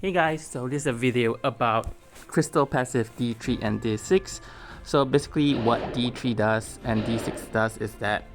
Hey guys, so this is a video about crystal passive D3 and D6. So basically what D3 does and D6 does is that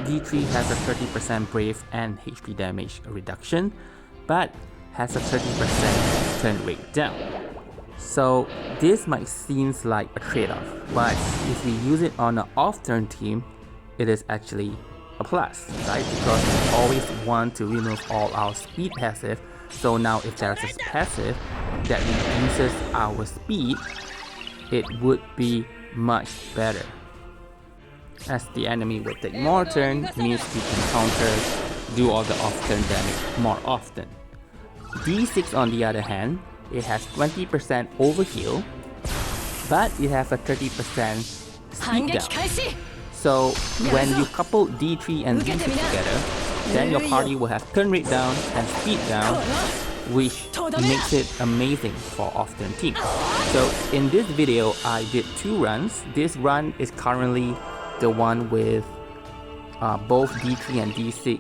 D3 has a 30% Brv and HP damage reduction, but has a 30% turn rate down. So this might seem like a trade-off, but if we use it on an off-turn team, it is actually a plus, right? Because we always want to remove all our speed passive. So now if there's a passive that reduces our speed, it would be much better, as the enemy will take more turn, means we can counter, do all the off-turn damage more often. D6 on the other hand, it has 20% overheal, but it has a 30% speed down. So when you couple D3 and D6 together, then your party will have turn rate down and speed down, which makes it amazing for off-turn teams. So in this video, I did 2 runs. This run is currently the one with both D3 and D6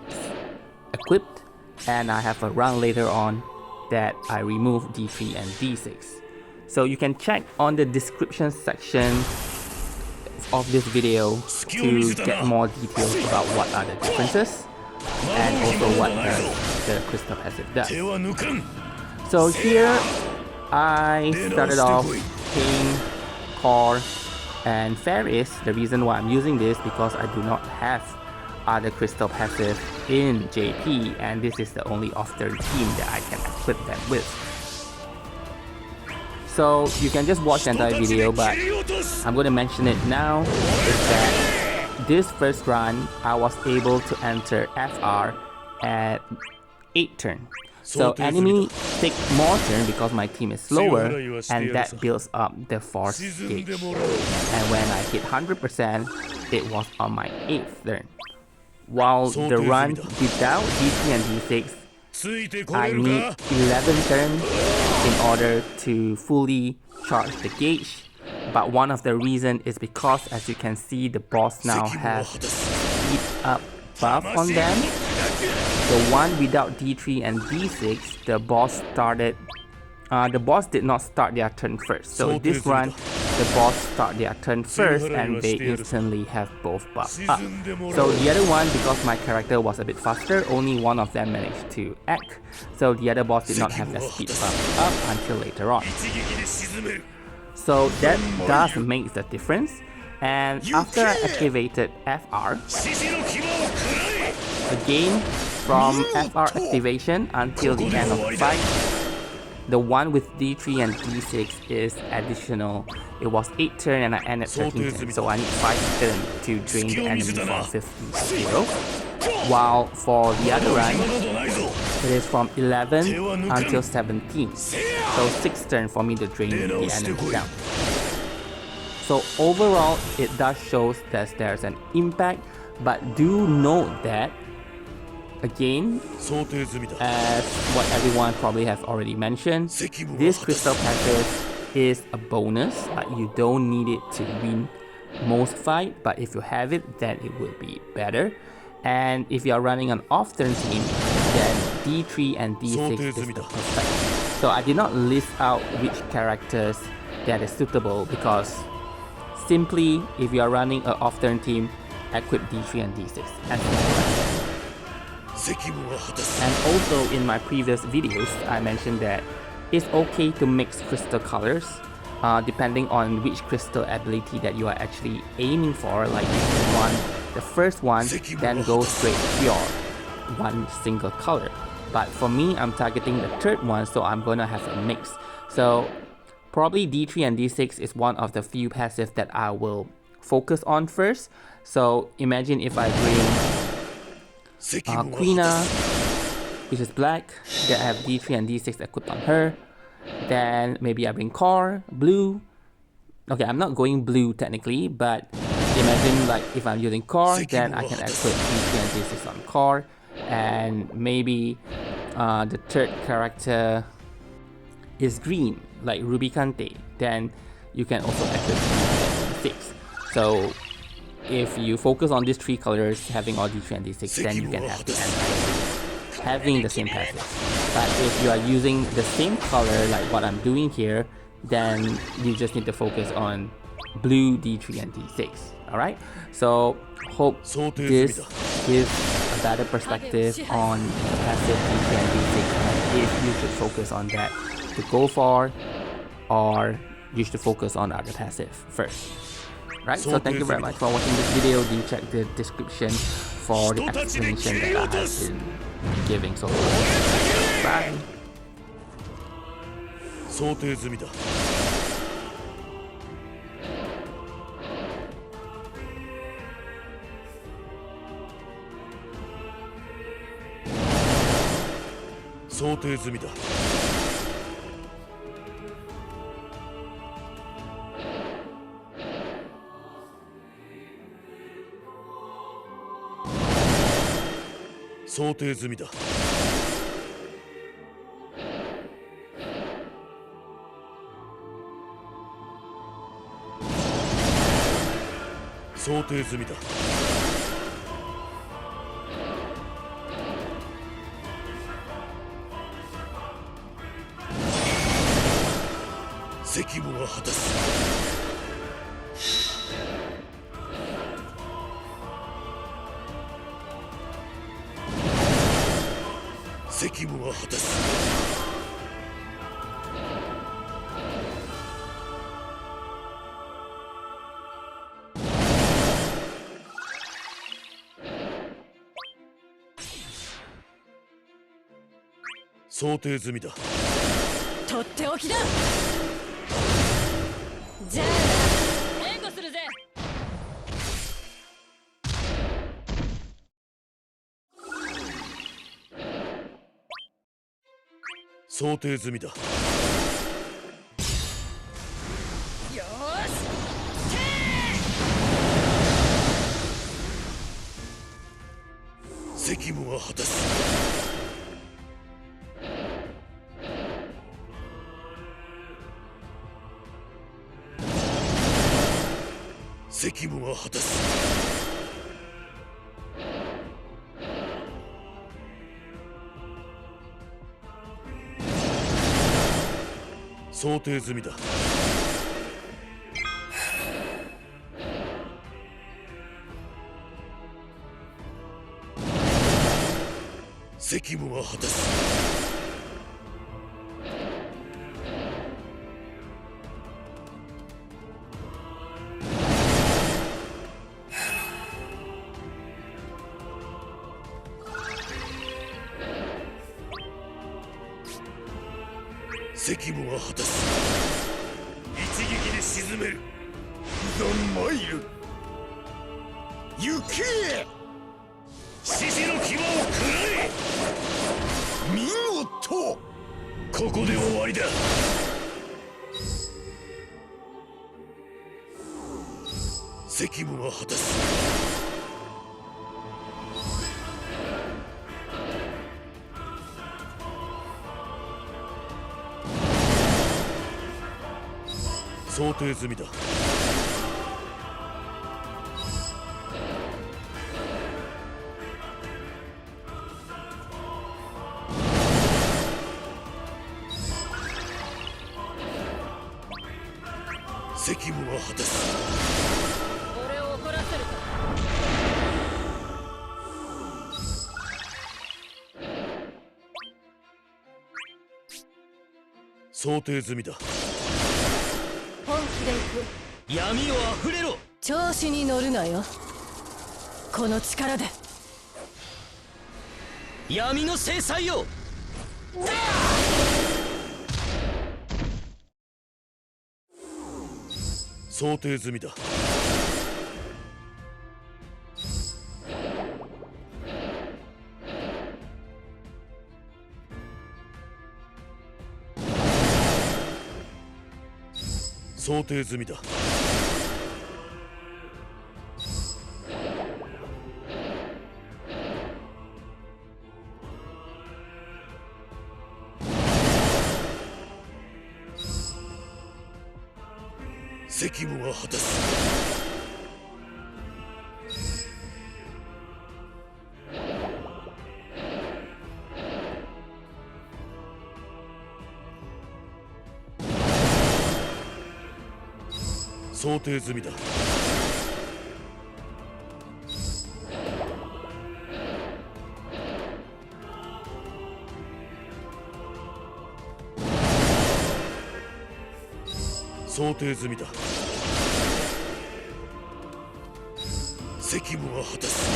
equipped, and I have a run later on that I remove D3 and D6. So you can check on the description section of this video to get more details about what are the differences and also what the crystal passive does. So here I started off King, Core and Ferris. The reason why I'm using this because I do not have other crystal passive in JP, and this is the only off-turn team that I can equip them with. So you can just watch the entire video, but I'm going to mention it now, is that this first run I was able to enter FR at 8 turn. So enemy take more turn because my team is slower, and that builds up the force gauge. And when I hit 100%, it was on my 8th turn. While the run without D3 and D6, I need 11 turns in order to fully charge the gauge. But one of the reasons is because, as you can see, the boss now has speed up buff on them. The one without D3 and D6, the boss did not start their turn first. So this run, the boss start their turn first and they instantly have both buffs up. So the other one, because my character was a bit faster, only one of them managed to act. So the other boss did not have their speed buff up until later on. So that does make the difference. And after I activated FR, again from FR activation until the end of the fight, the one with D3 and D6 is additional. It was 8 turn and I ended 13 turn, so I need 5 turn to drain the enemy for 50-0. While for the other run, it is from 11 until 17. So 6 turn for me to drain the enemy down. So overall, it does show that there's an impact, but do note that, again, as what everyone probably has already mentioned, this crystal passive is a bonus, but you don't need it to win most fight, but if you have it, then it will be better. And if you are running an off-turn team, then D3 and D6 is the perfect. So I did not list out which characters that is suitable, because simply if you are running an off-turn team, equip D3 and D6 as and also in my previous videos, I mentioned that it's okay to mix crystal colors depending on which crystal ability that you are actually aiming for. Like if you want the first one, then go straight pure, one single color. But for me, I'm targeting the third one, so I'm gonna have a mix. So probably D3 and D6 is one of the few passives that I will focus on first. So imagine if I bring Quina, which is black, that I have D3 and D6 equipped on her. Then maybe I bring Core, blue. Okay, I'm not going blue technically, but imagine like if I'm using Core, then I can equip D3 and D6 on Core. And maybe the third character is green, like Ruby Kante, then you can also equip D3 and D6. So if you focus on these 3 colors, having all D3 and D6, then you can have the entire having the same passive. But if you are using the same color like what I'm doing here, then you just need to focus on blue D3 and D6. Alright? So hope this gives a better perspective on the passive D3 and D6 and if you should focus on that to go for, or you should focus on other passive first. Right? So thank you very much for watching this video. Do check the description for the explanation that I have been giving so far. Bye. 想定済みだ。想定済みだ。想定済みだ。想定済みだ。責務は果たす。責務は果たす。想定済みだ。とっておきだ。じゃあ援護するぜ。想定済みだ。よーし。責務は果たす。責務は果たす。想定済みだ。責務は果たす。責務は果たす。一撃で沈める。ザ・マイル。行け。獅子の牙を食らえ。見事。ここで終わりだ。責務は果たす。想定済みだ。責務は果たす。俺を怒らせるか。想定済みだ。本気で行く。闇をあふれろ。調子に乗るなよ。この力で闇の制裁を。想定済みだ。想定済みだ。責務は果たす。想定済みだ。想定済みだ。責務は果たす。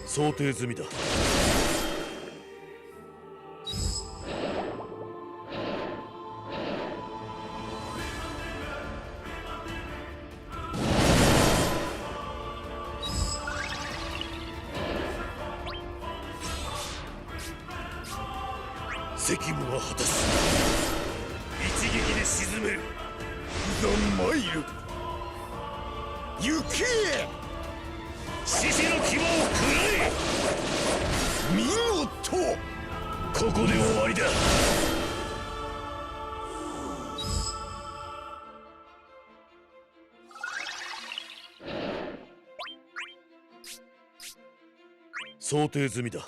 想定済みだ。責務は果たす。一撃で沈める。ザ・マイル。行け。獅子の牙を食らえ。見事。ここで終わりだ。想定済みだ。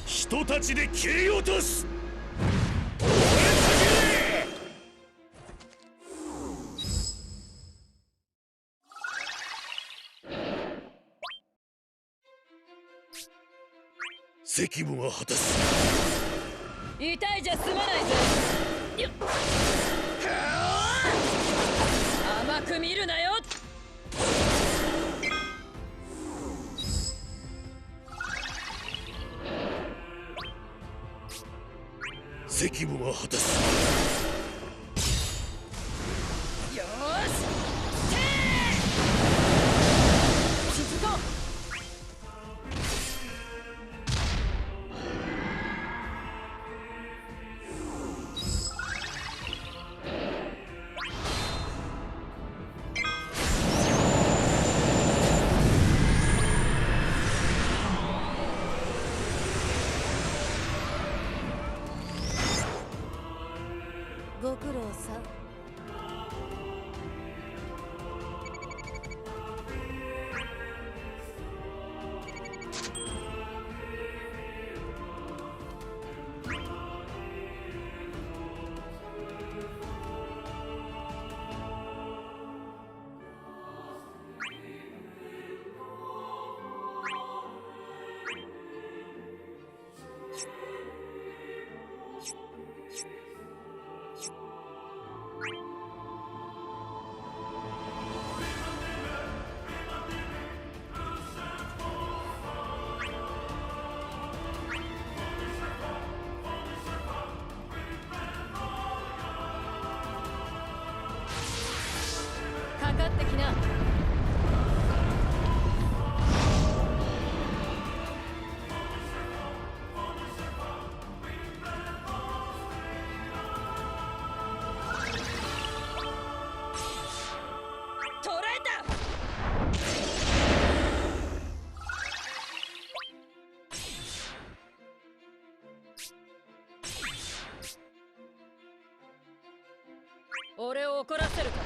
人たちで切り落とす。責務は果たす。痛いじゃ済まないぜ。よっ、甘く見るなよ。責務は果たす。よーし、続こう。ご苦労さん。かかってきな。捕らえた。俺を怒らせるか。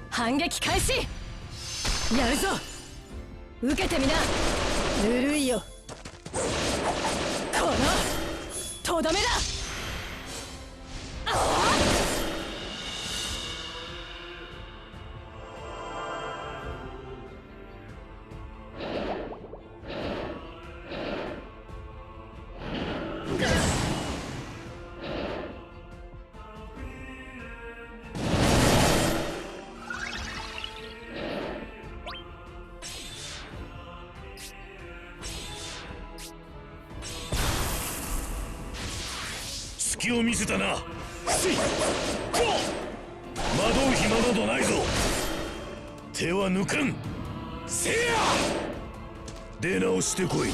反撃開始。やるぞ。受けてみな。ぬるいよ。このとどめだ。隙を見せたな。惑う暇などないぞ。手は抜かん。せや。出直してこい。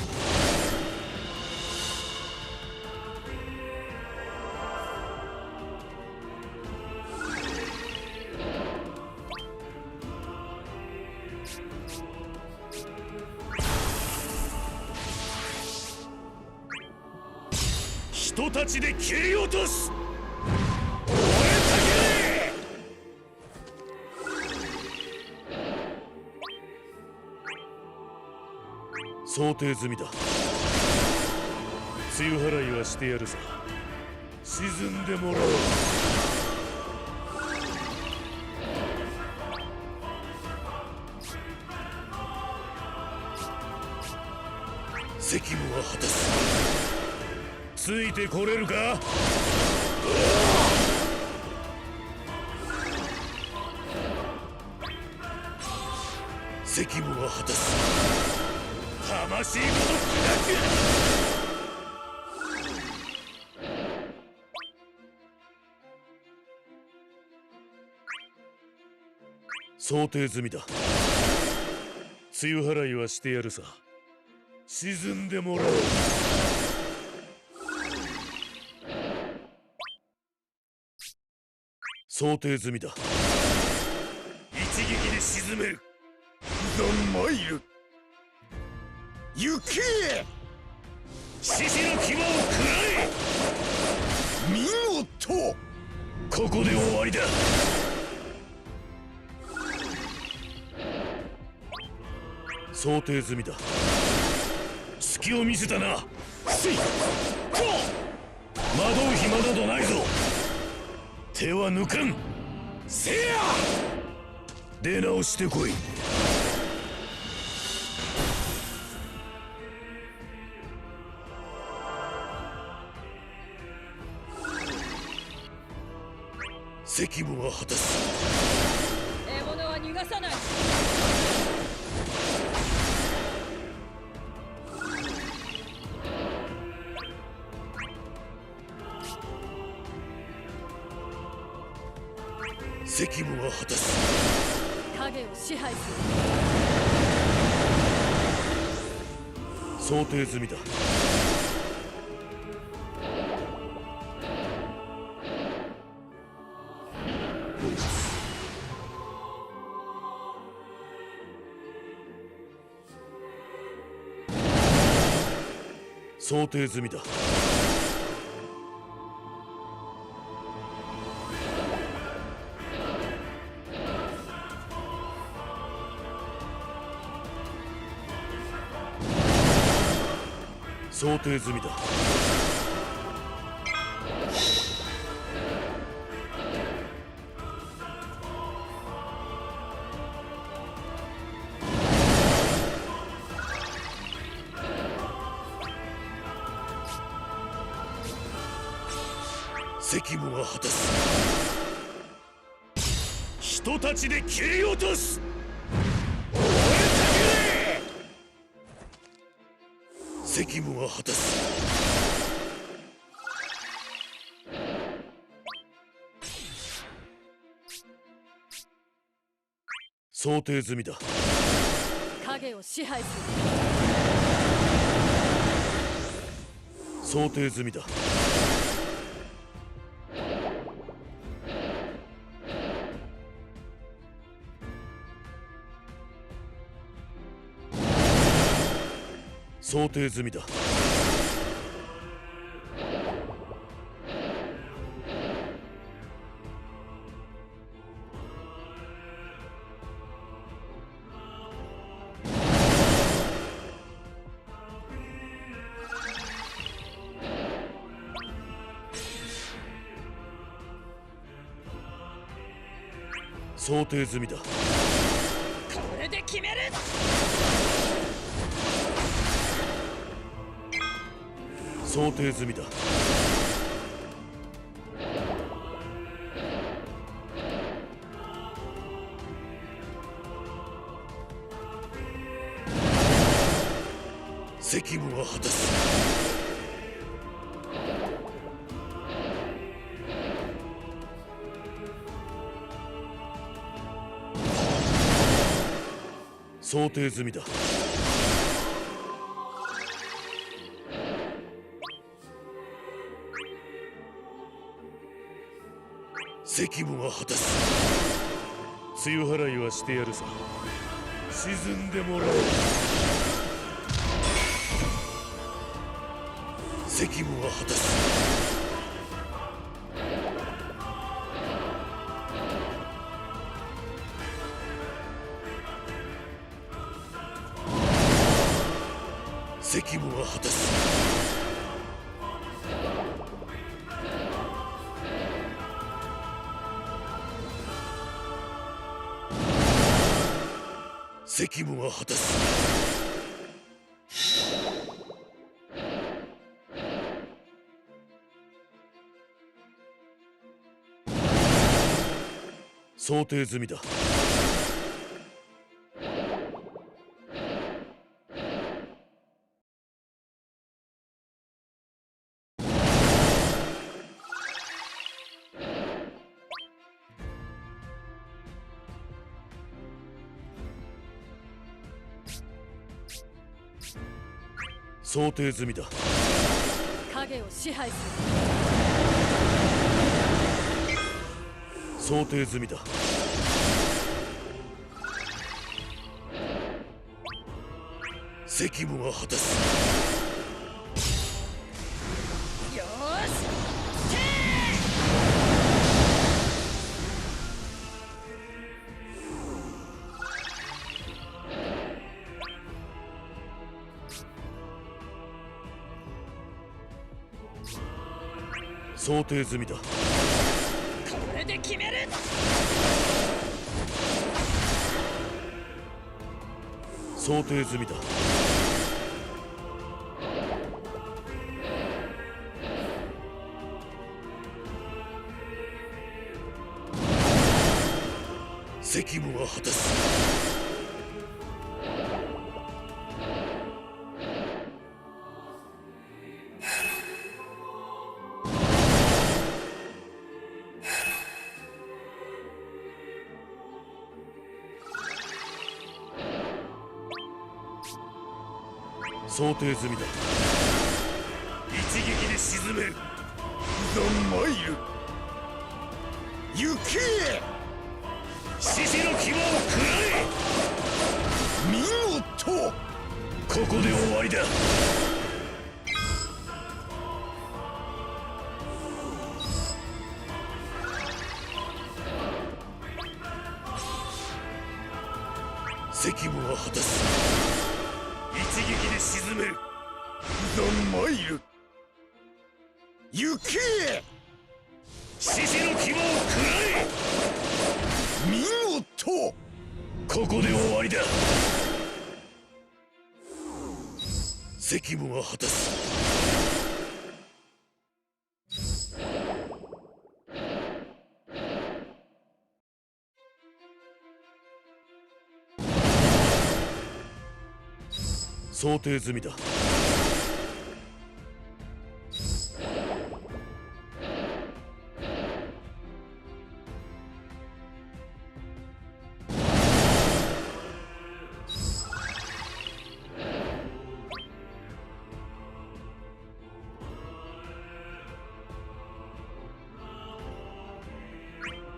人たちで切り落とす。想定済みだ。梅雨払いはしてやるさ。沈んでもらおう。責務は果たす。ついてこれるか。責務は果たす。魂ごと砕く。想定済みだ。梅雨払いはしてやるさ。沈んでもらおう。想定済みだ。一撃で沈める。ザンマイル。行け。獅子の牙を食らえ。見事。ここで終わりだ。想定済みだ。隙を見せたな。せい。惑う暇などないぞ。手は抜かん。せや。出直してこい。責務は果たす。獲物は逃がさない。責務は果たす。影を支配する。想定済みだ。想定済みだ。想定済みだ。責務は果たす。人たちで切り落とす。責務は果たす。想定済みだ。影を支配する。想定済みだ。想定済みだ。想定済みだ。これで決める。想定済みだ。責務は果たす。想定済みだ。責務は果たす。梅雨払いはしてやるさ。沈んでもらおう。責務は果たす。責務は果たす。責務は果たす。想定済みだ。想定済みだ。影を支配する。想定済みだ。責務は果たす。よーし、想定済みだ。これで決める。想定済みだ。責務は果たす。想定済みだ。一撃で沈める。ザ・マイル。行け。獅子の牙を食らえ。見事。ここで終わりだ。責務は果たす。一撃で沈める。ザ・マイル。行け。獅子の牙を食らえ。見事。ここで終わりだ。責務は果たす。想定済みだ。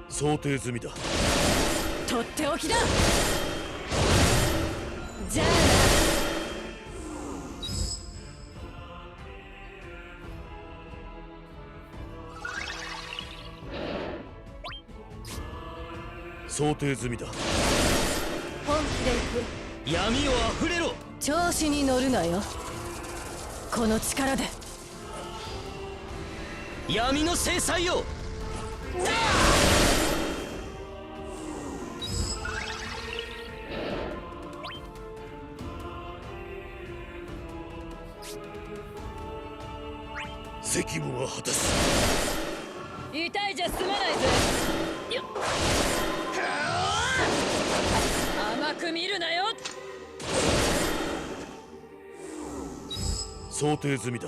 想定済みだ。とっておきだ。じゃあな。想定済みだ。本気で行く。闇をあふれろ。調子に乗るなよ。この力で闇の制裁よ。責務は果たす。痛いじゃ済まないぜ。よっ、甘く見るなよ。想定済みだ。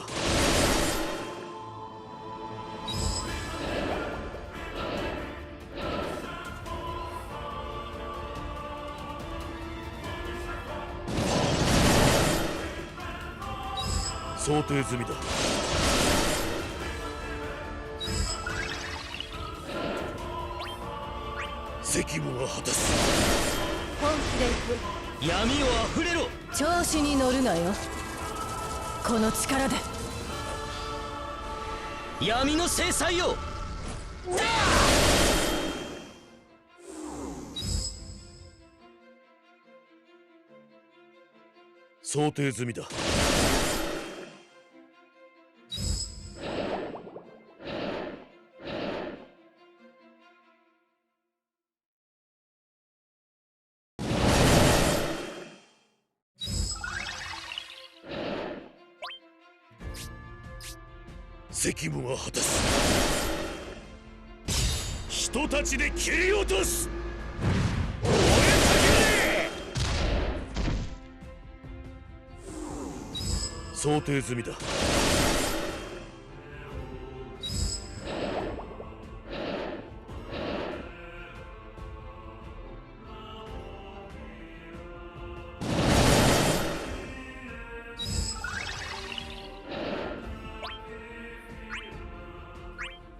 想定済みだ。責務は果たす。本気で行く。闇をあふれろ。調子に乗るなよ。この力で闇の制裁よ。想定済みだ。責務は果たす。人たちで切り落とす。燃えたけれ。想定済みだ。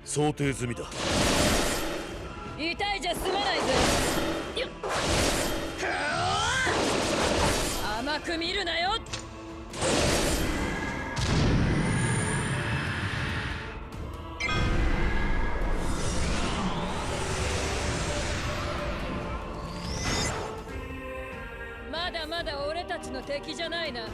想定済みだ。痛いじゃ済まないぜ。よっ、甘く見るなよ。まだまだ俺たちの敵じゃないな。